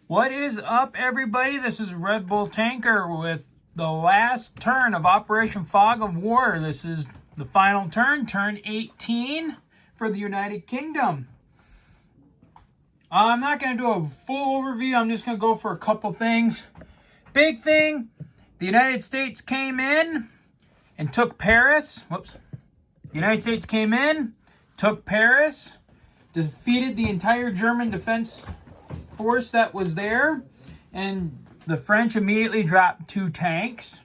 What is up, everybody? This is Red Bull Tanker with the last turn of Operation Fog of War. This is the final turn, turn 18 for the United Kingdom. I'm not going to do a full overview. I'm just going to go for a couple things. Big thing, the United States came in and took Paris. The United States came in, took Paris, defeated the entire German defense force that was there, and the French immediately dropped 2 tanks.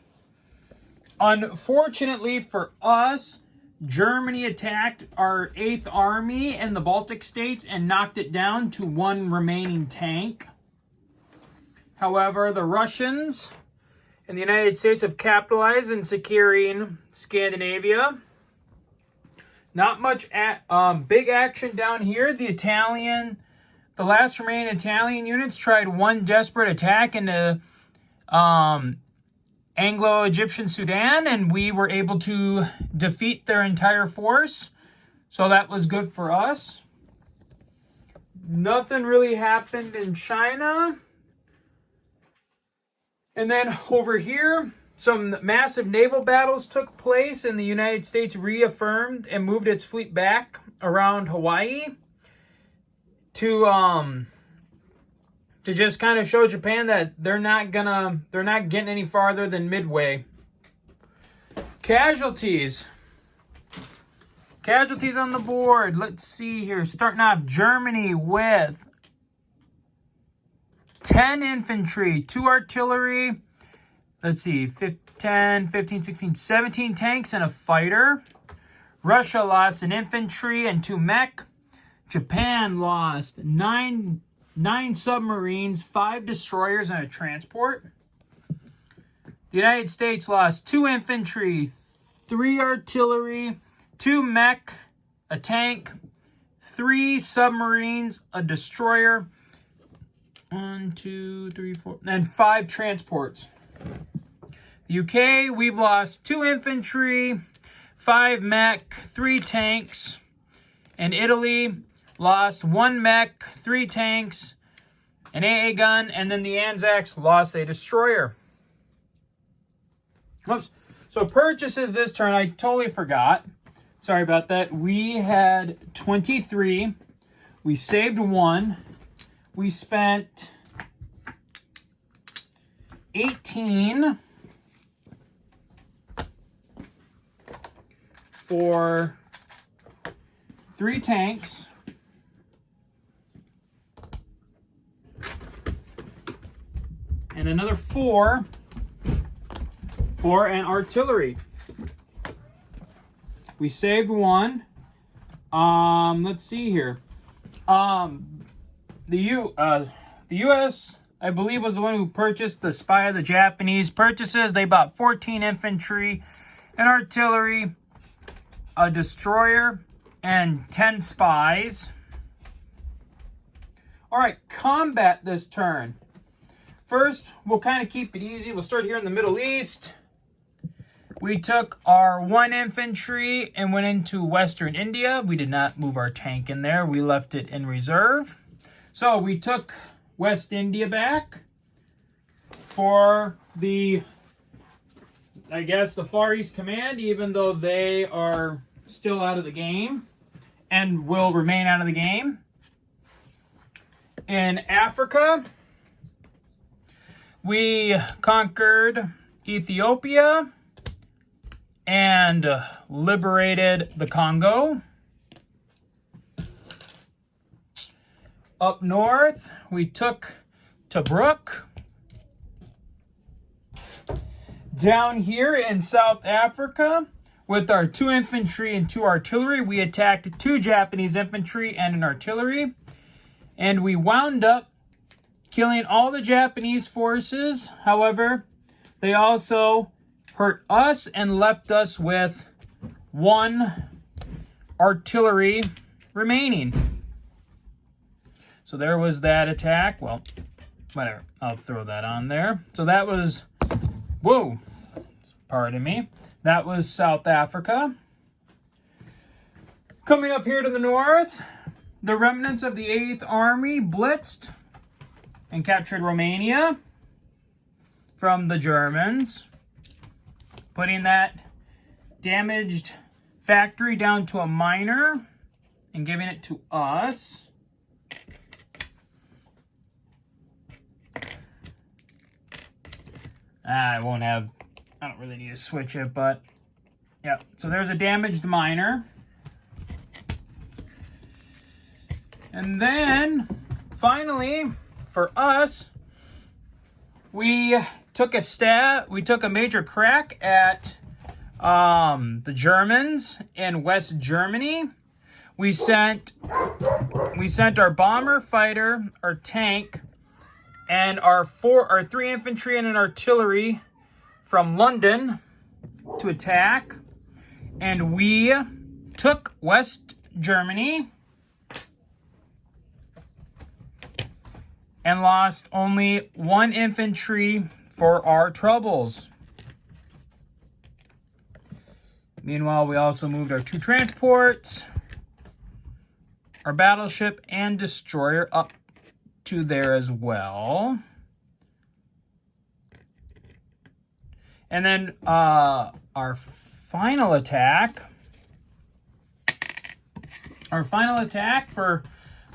Unfortunately for us, Germany attacked our 8th Army in the Baltic states and knocked it down to 1 remaining tank. However, the Russians and the United States have capitalized in securing Scandinavia. Not much big action down here. The last remaining Italian units tried one desperate attack into Anglo-Egyptian Sudan, and we were able to defeat their entire force. So that was good for us. Nothing really happened in China. And then over here, some massive naval battles took place, and the United States reaffirmed and moved its fleet back around Hawaii to just kind of show Japan that they're not getting any farther than Midway. Casualties on the board. Let's see here. Starting off, Germany with 10 infantry, 2 artillery. Let's see, 10, 15, 16, 17 tanks and a fighter. Russia lost an infantry and 2 mech. Japan lost 9 submarines, 5 destroyers, and a transport. The United States lost 2 infantry, 3 artillery, 2 mech, a tank, 3 submarines, a destroyer, 1, 2, 3, 4, and 5 transports. The UK, we've lost 2 infantry, 5 mech, 3 tanks, and Italy lost 1 mech, 3 tanks, an AA gun, and then the Anzacs lost a destroyer. Oops. So purchases this turn, I totally forgot. Sorry about that. We had 23. We saved 1. We spent 18 for 3 tanks. And another 4 for an artillery. We saved 1. Let's see here. The U.S., I believe, was the one who purchased the Spy of the Japanese purchases. They bought 14 infantry, an artillery, a destroyer, and 10 spies. All right, combat this turn. First, we'll kind of keep it easy. We'll start here in the Middle East. We took our 1 infantry and went into Western India. We did not move our tank in there. We left it in reserve. So we took West India back for the Far East Command, even though they are still out of the game and will remain out of the game. In Africa, we conquered Ethiopia and liberated the Congo. Up north, we took Tobruk. Down here in South Africa, with our 2 infantry and 2 artillery, we attacked 2 Japanese infantry and an artillery. And we wound up killing all the Japanese forces. However, they also hurt us and left us with 1 artillery remaining. So there was that attack. Well, whatever. I'll throw that on there. So that was, whoa, pardon me. That was South Africa. Coming up here to the north, the remnants of the 8th Army blitzed and captured Romania from the Germans, putting that damaged factory down to a minor and giving it to us. I don't really need to switch it, but yeah. So there's a damaged minor. And then, finally, for us, we took a major crack at the Germans in West Germany. We sent our bomber, fighter, our tank, and our 3 infantry and an artillery from London to attack. And we took West Germany and lost only 1 infantry for our troubles. Meanwhile, we also moved our 2 transports, our battleship and destroyer up to there as well. And then our final attack for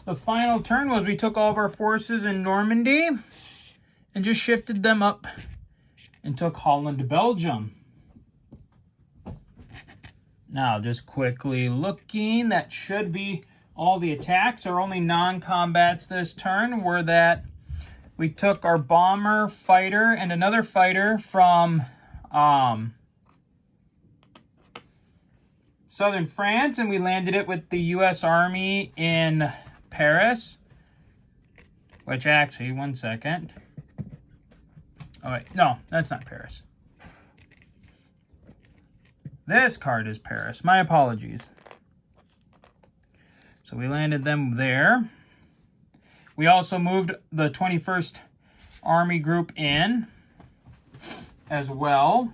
the final turn was we took all of our forces in Normandy and just shifted them up and took Holland, Belgium. Now, just quickly looking, that should be all the attacks. Our only non-combats this turn were that we took our bomber, fighter, and another fighter from southern France, and we landed it with the U.S. Army in Paris, which actually, one second. Oh, wait, no, that's not Paris. This card is Paris. My apologies. So we landed them there. We also moved the 21st Army Group in as well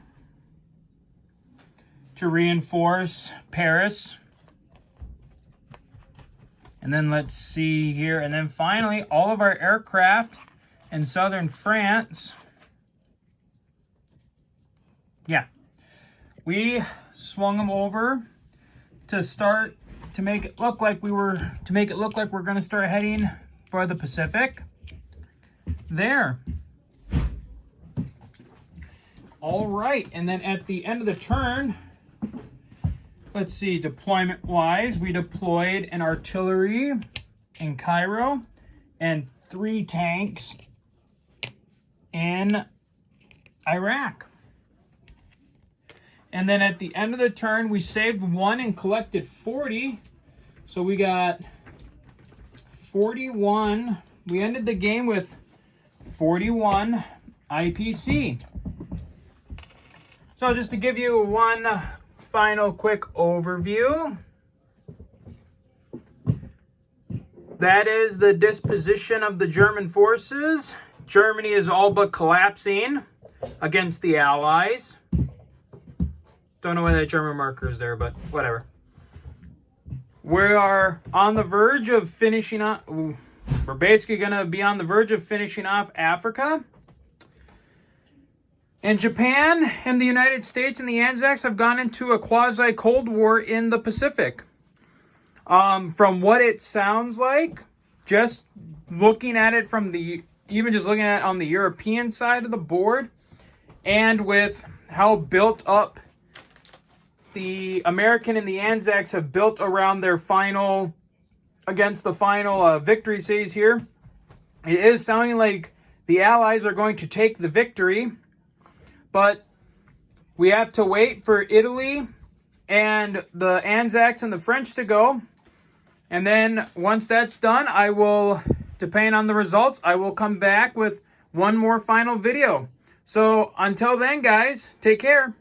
to reinforce Paris. And then let's see here. And then finally, all of our aircraft in southern France. Yeah. We swung them over to make it look like we're going to start heading for the Pacific. There. All right. And then at the end of the turn, let's see, deployment-wise, we deployed an artillery in Cairo and 3 tanks in Iraq. And then at the end of the turn, we saved 1 and collected 40. So we got 41. We ended the game with 41 IPC. So just to give you one final quick overview. That is the disposition of the German forces. Germany is all but collapsing against the Allies. Don't know why that German marker is there, but whatever. We are on the verge of finishing off. We're basically going to be on the verge of finishing off Africa. And Japan and the United States and the Anzacs have gone into a quasi-Cold War in the Pacific. From what it sounds like, just looking at it from even just looking at it on the European side of the board, and with how built up the American and the Anzacs have built around their final victory cities here, it is sounding like the Allies are going to take the victory, but we have to wait for Italy and the Anzacs and the French to go. And then once that's done, I will, depending on the results, I will come back with one more final video. So until then, guys, take care.